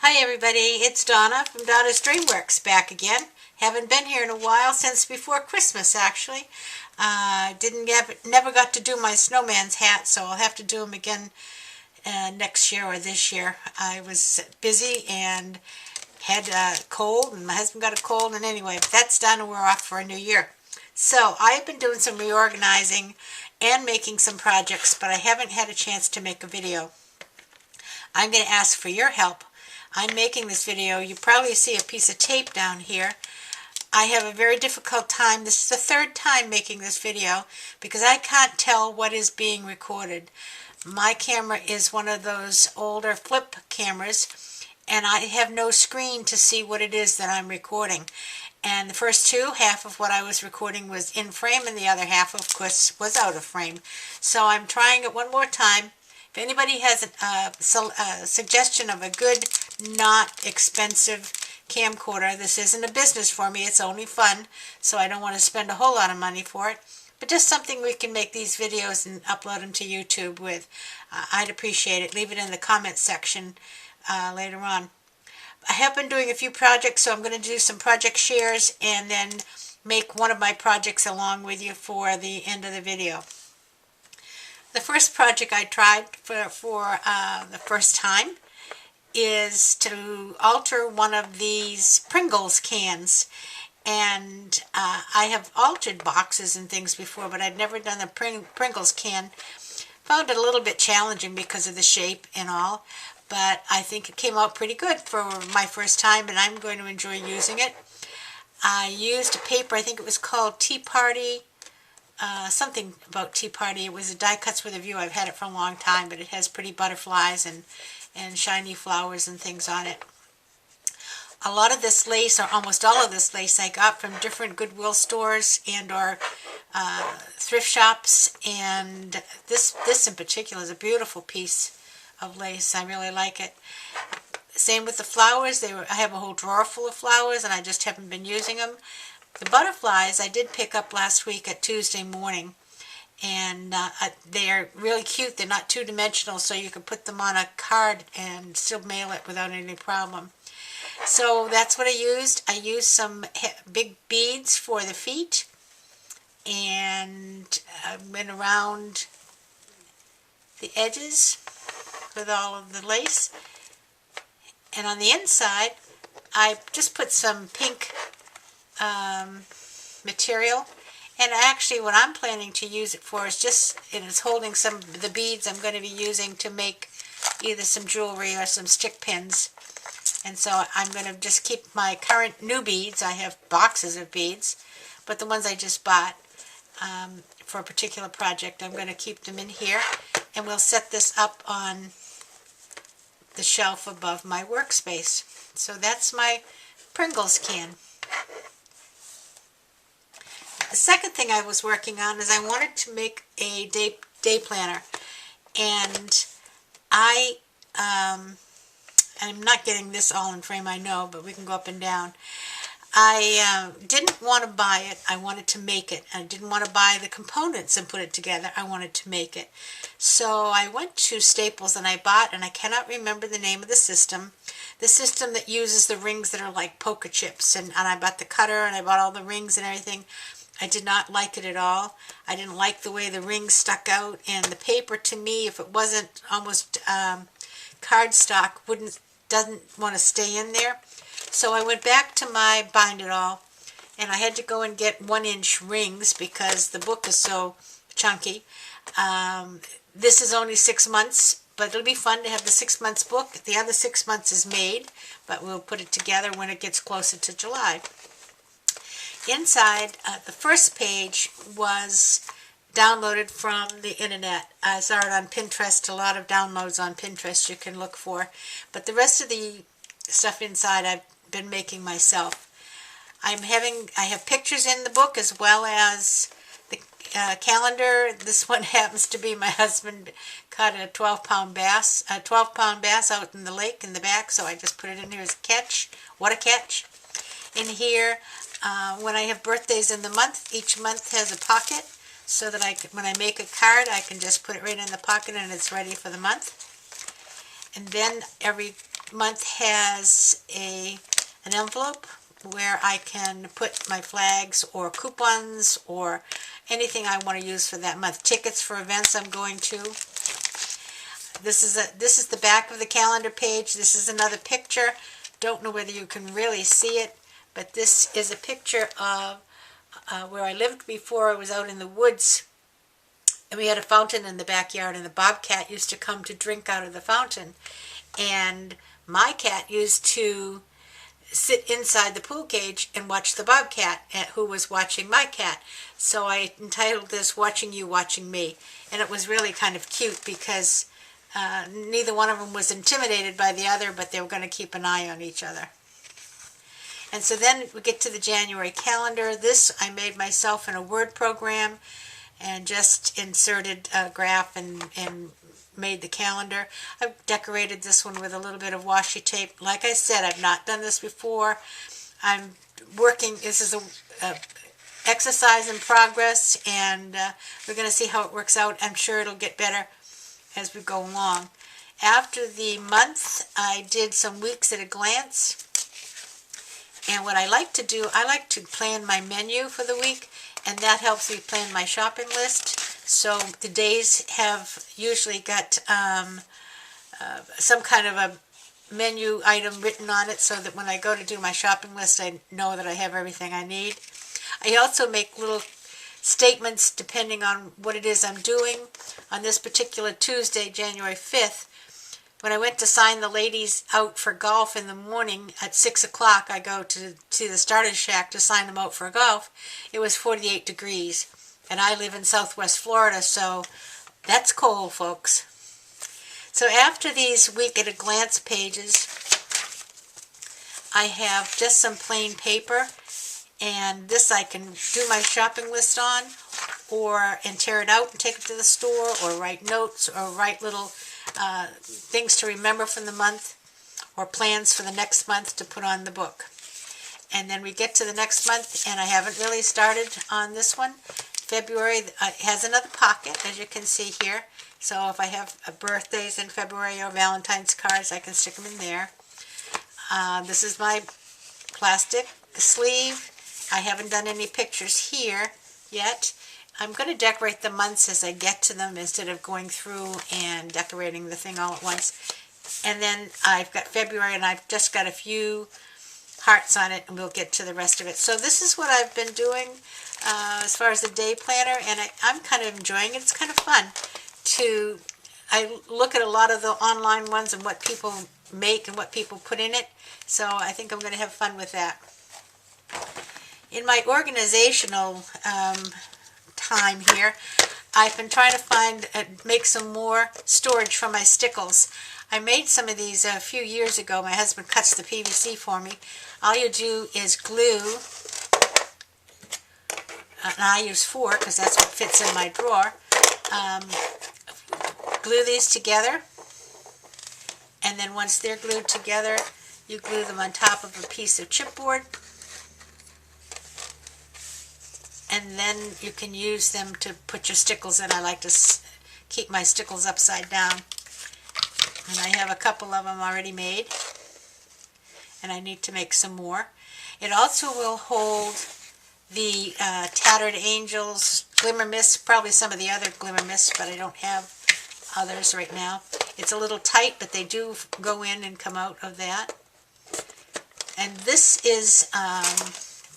Hi everybody, it's Donna from Donna's Dreamworks back again. Haven't been here in a while, since before Christmas actually. Never got to do my snowman's hat, so I'll have to do them again next year or this year. I was busy and had a cold, and my husband got a cold, and anyway, that's done and we're off for a new year. So I've been doing some reorganizing and making some projects, but I haven't had a chance to make a video. I'm going to ask for your help. I'm making this video. You probably see a piece of tape down here. I have a very difficult time. This is the third time making this video because I can't tell what is being recorded. My camera is one of those older flip cameras, and I have no screen to see what it is that I'm recording. And the first half of what I was recording was in frame, and the other half, of course, was out of frame. So I'm trying it one more time. If anybody has a suggestion of a good, not expensive camcorder, this isn't a business for me, it's only fun, so I don't want to spend a whole lot of money for it, but just something we can make these videos and upload them to YouTube with. I'd appreciate it. Leave it in the comments section later on. I have been doing a few projects, so I'm going to do some project shares and then make one of my projects along with you for the end of the video. The first project I tried for the first time is to alter one of these Pringles cans. And I have altered boxes and things before, but I'd never done a Pringles can. Found it a little bit challenging because of the shape and all, but I think it came out pretty good for my first time, and I'm going to enjoy using it. I used a paper, I think it was called Tea Party, something about Tea Party. It was a Die Cuts with a View. I've had it for a long time, but it has pretty butterflies and shiny flowers and things on it. A lot of this lace, or almost all of this lace, I got from different Goodwill stores and or thrift shops, and this in particular is a beautiful piece of lace. I really like it. Same with the flowers. I have a whole drawer full of flowers, and I just haven't been using them. The butterflies I did pick up last week at Tuesday morning, and they are really cute. They're not two-dimensional, so you can put them on a card and still mail it without any problem. So that's what I used. I used some big beads for the feet, and went around the edges with all of the lace. And on the inside, I just put some pink material. And actually what I'm planning to use it for is it's holding some of the beads I'm going to be using to make either some jewelry or some stick pins. And so I'm going to just keep my current new beads. I have boxes of beads, but the ones I just bought for a particular project, I'm going to keep them in here. And we'll set this up on the shelf above my workspace. So that's my Pringles can. The second thing I was working on is I wanted to make a day planner, and I'm not getting this all in frame, I know, but we can go up and down. I didn't want to buy it. I wanted to make it. I didn't want to buy the components and put it together. I wanted to make it. So I went to Staples and I bought, and I cannot remember the name of the system that uses the rings that are like poker chips. And I bought the cutter, and I bought all the rings and everything. I did not like it at all. I didn't like the way the rings stuck out, and the paper, to me, if it wasn't almost cardstock, doesn't want to stay in there. So I went back to my Bind It All, and I had to go and get 1-inch rings because the book is so chunky. This is only 6 months, but it'll be fun to have the 6 months book. The other 6 months is made, but we'll put it together when it gets closer to July. Inside, the first page was downloaded from the internet. I saw it on Pinterest, a lot of downloads on Pinterest you can look for. But the rest of the stuff inside I've been making myself. I have pictures in the book as well as the calendar. This one happens to be my husband caught a 12-pound bass out in the lake in the back, so I just put it in here as a catch. What a catch. In here, when I have birthdays in the month, each month has a pocket, so that when I make a card, I can just put it right in the pocket and it's ready for the month. And then every month has an envelope where I can put my flags or coupons or anything I want to use for that month. Tickets for events I'm going to. This is the back of the calendar page. This is another picture. Don't know whether you can really see it, but this is a picture of where I lived before. I was out in the woods, and we had a fountain in the backyard, and the bobcat used to come to drink out of the fountain. And my cat used to sit inside the pool cage and watch the bobcat who was watching my cat. So I entitled this "Watching You, Watching Me." And it was really kind of cute because neither one of them was intimidated by the other, but they were going to keep an eye on each other. And so then we get to the January calendar. This I made myself in a Word program and just inserted a graph and made the calendar. I've decorated this one with a little bit of washi tape. Like I said, I've not done this before. I'm working, this is a exercise in progress, and we're going to see how it works out. I'm sure it'll get better as we go along. After the month, I did some weeks at a glance. And what I like to do, I like to plan my menu for the week, and that helps me plan my shopping list. So the days have usually got some kind of a menu item written on it so that when I go to do my shopping list, I know that I have everything I need. I also make little statements depending on what it is I'm doing. On this particular Tuesday, January 5th, when I went to sign the ladies out for golf in the morning at 6 o'clock, I go to the starter shack to sign them out for golf. It was 48 degrees. And I live in Southwest Florida, so that's cold, folks. So after these week at a glance pages, I have just some plain paper, and this I can do my shopping list on, and tear it out and take it to the store, or write notes, or write little things to remember from the month, or plans for the next month to put on the book. And then we get to the next month, and I haven't really started on this one. February has another pocket, as you can see here. So if I have birthdays in February or Valentine's cards, I can stick them in there. This is my plastic sleeve. I haven't done any pictures here yet. I'm going to decorate the months as I get to them instead of going through and decorating the thing all at once. And then I've got February, and I've just got a few hearts on it, and we'll get to the rest of it. So this is what I've been doing as far as the day planner, and I'm kind of enjoying it. It's kind of fun I look at a lot of the online ones and what people make and what people put in it, so I think I'm going to have fun with that. In my organizational time here, I've been trying to make some more storage for my stickles. I made some of these a few years ago. My husband cuts the PVC for me. All you do is glue, and I use 4 because that's what fits in my drawer. Glue these together, and then once they're glued together, you glue them on top of a piece of chipboard, and then you can use them to put your stickles in. I like to keep my stickles upside down, and I have a couple of them already made, and I need to make some more. It also will hold the Tattered Angels Glimmer Mist, probably some of the other Glimmer Mists, but I don't have others right now. It's a little tight, but they do go in and come out of that. And this is,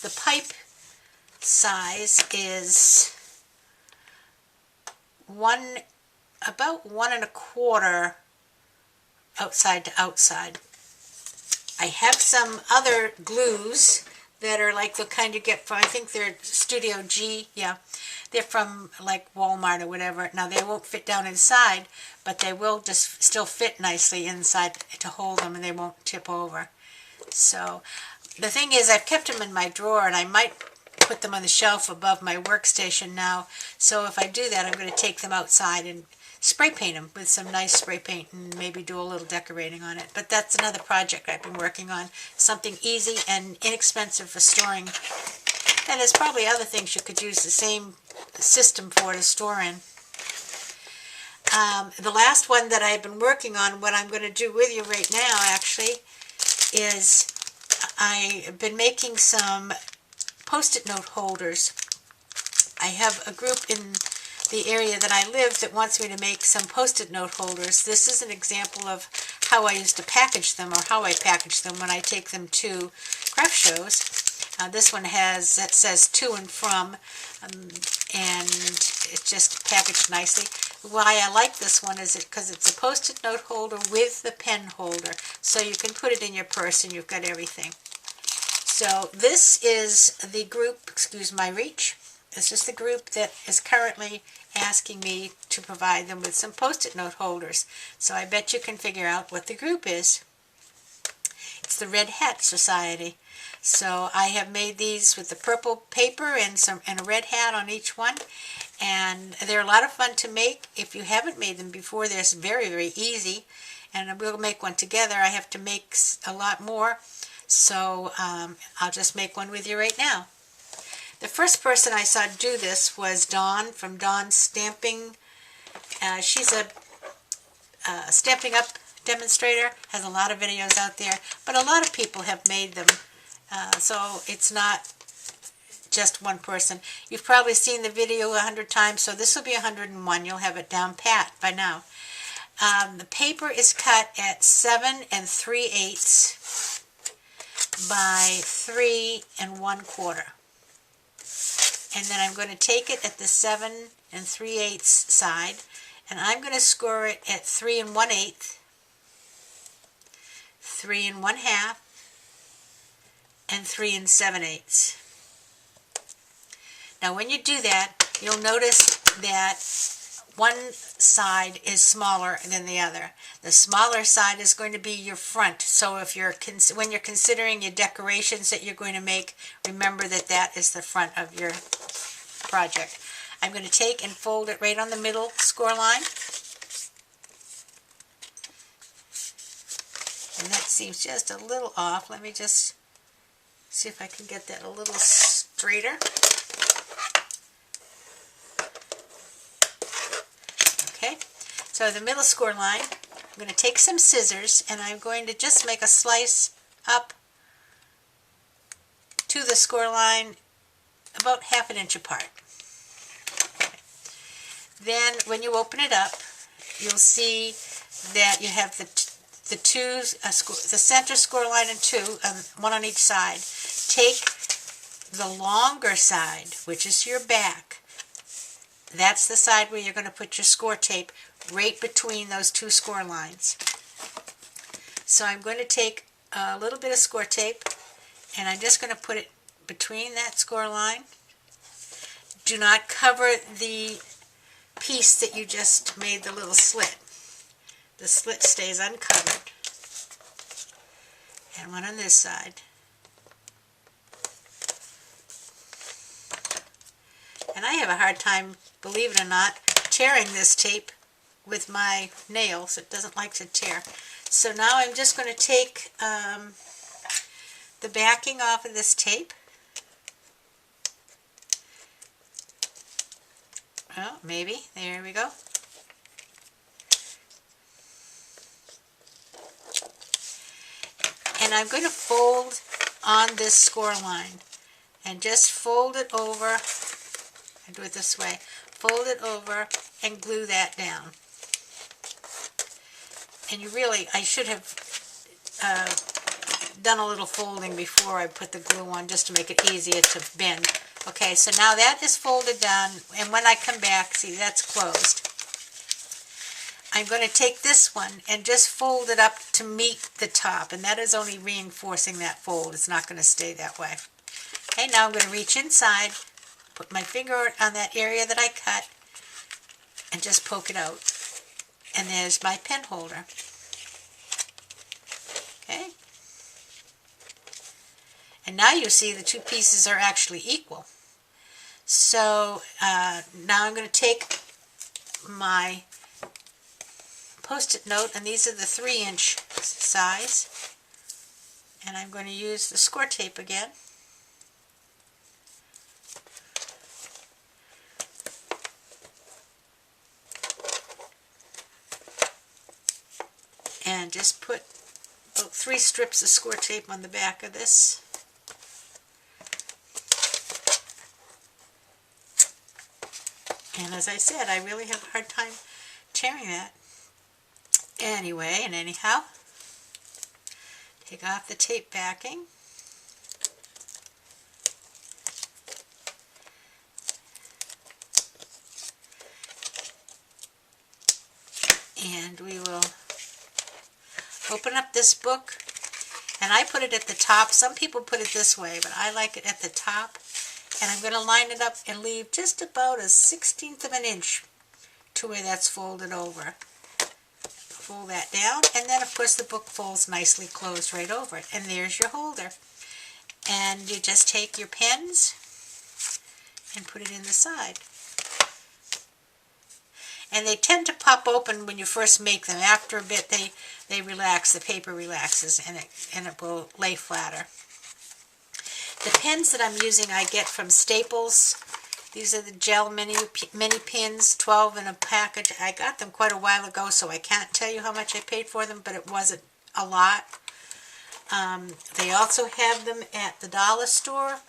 the pipe size is about 1¼ outside to outside. I have some other glues that are like the kind you get from, I think they're Studio G, yeah. They're from like Walmart or whatever. Now they won't fit down inside, but they will just still fit nicely inside to hold them, and they won't tip over. So the thing is, I've kept them in my drawer, and I might put them on the shelf above my workstation now. So if I do that, I'm going to take them outside and spray paint them with some nice spray paint and maybe do a little decorating on it. But that's another project I've been working on. Something easy and inexpensive for storing. And there's probably other things you could use the same system for to store in. The last one that I've been working on, what I'm going to do with you right now, actually, actually is I've been making some Post-it note holders. I have a group in the area that I live that wants me to make some Post-it note holders. This is an example of how I used to package them, or how I package them when I take them to craft shows. This one it says to and from, and it's just packaged nicely. Why I like this one is because it's a Post-it note holder with the pen holder, so you can put it in your purse and you've got everything. So this is the group, excuse my reach, this is the group that is currently asking me to provide them with some Post-it note holders. So I bet you can figure out what the group is. It's the Red Hat Society. So I have made these with the purple paper and a red hat on each one, and they're a lot of fun to make. If you haven't made them before, they're very, very easy, and we'll make one together. I have to make a lot more, so I'll just make one with you right now. The first person I saw do this was Dawn from Dawn's Stamping. She's a Stampin' Up! Demonstrator, has a lot of videos out there, but a lot of people have made them. So it's not just one person. You've probably seen the video 100 times, so this will be 101. You'll have it down pat by now. The paper is cut at 7 3/8 by 3 1/4. And then I'm going to take it at the 7 3/8 side, and I'm going to score it at 3 1/8, 3 1/2, and 3 7/8. Now when you do that, you'll notice that one side is smaller than the other. The smaller side is going to be your front. So if when you're considering your decorations that you're going to make, remember that that is the front of your project. I'm going to take and fold it right on the middle score line. And that seems just a little off. Let me just see if I can get that a little straighter. Okay, so the middle score line, I'm going to take some scissors and I'm going to just make a slice up to the score line about 1/2 inch apart. Okay. Then when you open it up, you'll see that you have the center score line and two, one on each side. Take the longer side, which is your back. That's the side where you're going to put your score tape, right between those two score lines. So I'm going to take a little bit of score tape, and I'm just going to put it between that score line. Do not cover the piece that you just made the little slit. The slit stays uncovered. And one on this side. And I have a hard time, believe it or not, tearing this tape with my nails. It doesn't like to tear. So now I'm just going to take the backing off of this tape. Oh, maybe. There we go. And I'm going to fold on this score line. And just fold it over. I do it this way. Fold it over and glue that down. And I should have done a little folding before I put the glue on, just to make it easier to bend. Okay, so now that is folded down, and when I come back, see, that's closed. I'm going to take this one and just fold it up to meet the top, and that is only reinforcing that fold. It's not going to stay that way. Okay, now I'm going to reach inside, put my finger on that area that I cut, and just poke it out. And there's my pen holder. Okay. And now you see the two pieces are actually equal. So now I'm going to take my Post-it note, and these are the 3-inch size, and I'm going to use the score tape again. And just put 3 strips of score tape on the back of this. And as I said, I really have a hard time tearing that. Anyway, and anyhow, take off the tape backing. And we will open up this book, and I put it at the top. Some people put it this way, but I like it at the top. And I'm going to line it up and leave just about a 1/16 of an inch to where that's folded over. Fold that down, and then of course the book folds nicely closed right over it. And there's your holder. And you just take your pens and put it in the side. And they tend to pop open when you first make them. After a bit they relax, the paper relaxes, and it will lay flatter. The pens that I'm using I get from Staples. These are the gel mini pins, 12 in a package. I got them quite a while ago, so I can't tell you how much I paid for them, but it wasn't a lot. They also have them at the dollar store.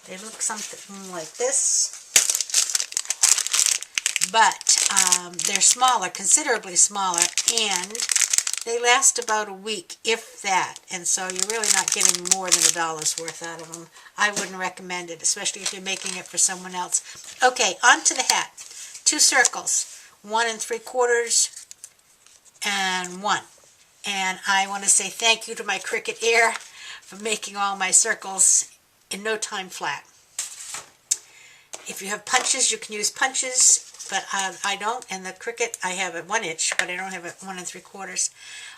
They look something like this. But they're smaller, considerably smaller, and they last about a week, if that. And so you're really not getting more than $1 worth out of them. I wouldn't recommend it, especially if you're making it for someone else. Okay, on to the hat. 2 circles, 1 3/4 and 1. And I want to say thank you to my Cricut Air for making all my circles in no time flat. If you have punches, you can use punches. But I don't, and the Cricut, I have a 1 inch, but I don't have a 1 3/4.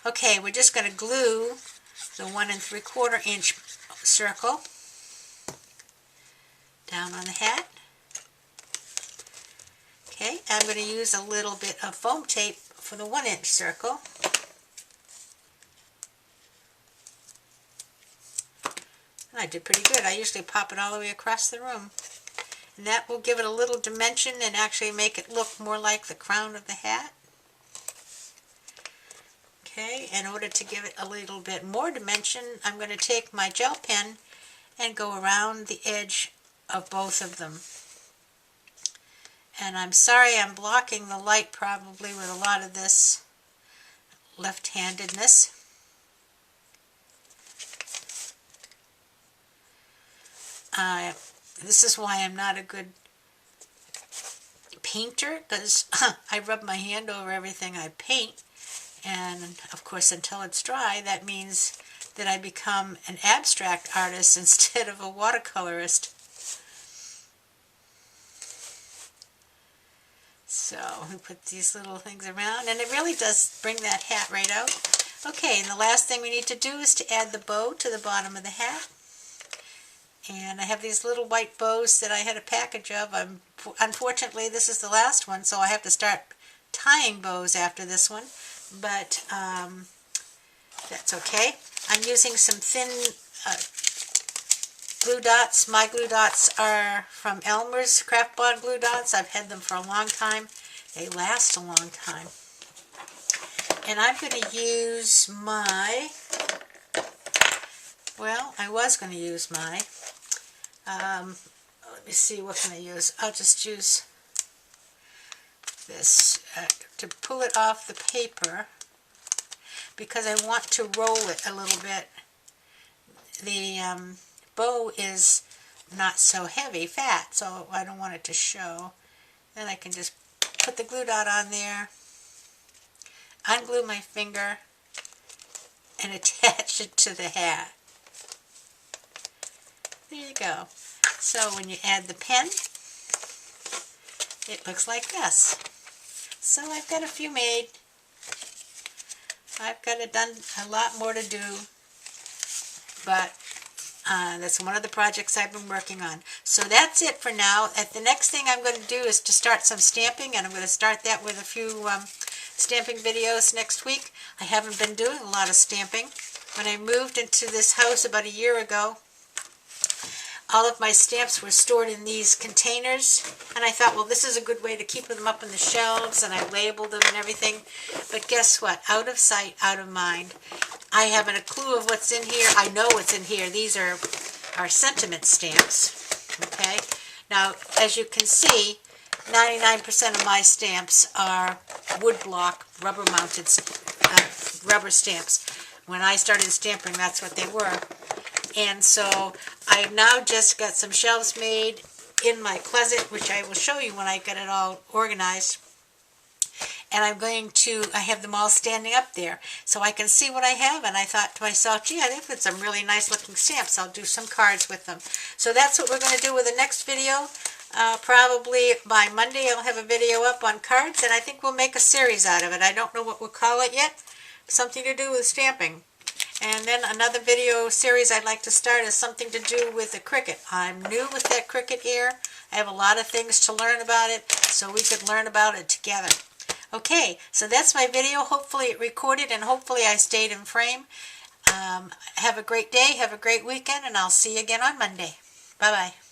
Okay, we're just going to glue the 1 3/4 inch circle down on the hat. Okay, I'm going to use a little bit of foam tape for the 1 inch circle. And I did pretty good. I usually pop it all the way across the room. And that will give it a little dimension and actually make it look more like the crown of the hat. Okay, in order to give it a little bit more dimension, I'm going to take my gel pen and go around the edge of both of them. And I'm sorry I'm blocking the light probably with a lot of this left-handedness. This is why I'm not a good painter, because I rub my hand over everything I paint, and of course until it's dry, that means that I become an abstract artist instead of a watercolorist. So we put these little things around, and it really does bring that hat right out. Okay, and the last thing we need to do is to add the bow to the bottom of the hat. And I have these little white bows that I had a package of. Unfortunately, this is the last one, so I have to start tying bows after this one. But that's okay. I'm using some thin glue dots. My glue dots are from Elmer's Craft Bond glue dots. I've had them for a long time. They last a long time. And I'm going to use my, well, I was going to use my, let me see, what can I use? I'll just use this to pull it off the paper because I want to roll it a little bit. The bow is not so heavy, fat, so I don't want it to show. Then I can just put the glue dot on there, unglue my finger, and attach it to the hat. There you go. So when you add the pen, it looks like this. So I've got a few made. I've got a lot more to do, but that's one of the projects I've been working on. So that's it for now. The next thing I'm going to do is to start some stamping, and I'm going to start that with a few stamping videos next week. I haven't been doing a lot of stamping. When I moved into this house about a year ago, all of my stamps were stored in these containers, and I thought, well, this is a good way to keep them up on the shelves, and I labeled them and everything. But guess what? Out of sight, out of mind. I haven't a clue of what's in here. I know what's in here. These are our sentiment stamps. Okay. Now, as you can see, 99% of my stamps are woodblock rubber-mounted rubber stamps. When I started stamping, that's what they were. And so I've now just got some shelves made in my closet, which I will show you when I get it all organized. And I have them all standing up there so I can see what I have. And I thought to myself, gee, I think that's some really nice looking stamps. I'll do some cards with them. So that's what we're going to do with the next video. Probably by Monday I'll have a video up on cards, and I think we'll make a series out of it. I don't know what we'll call it yet. Something to do with stamping. And then another video series I'd like to start is something to do with the Cricut. I'm new with that Cricut here. I have a lot of things to learn about it, so we could learn about it together. Okay, so that's my video. Hopefully it recorded, and hopefully I stayed in frame. Have a great day, have a great weekend, and I'll see you again on Monday. Bye-bye.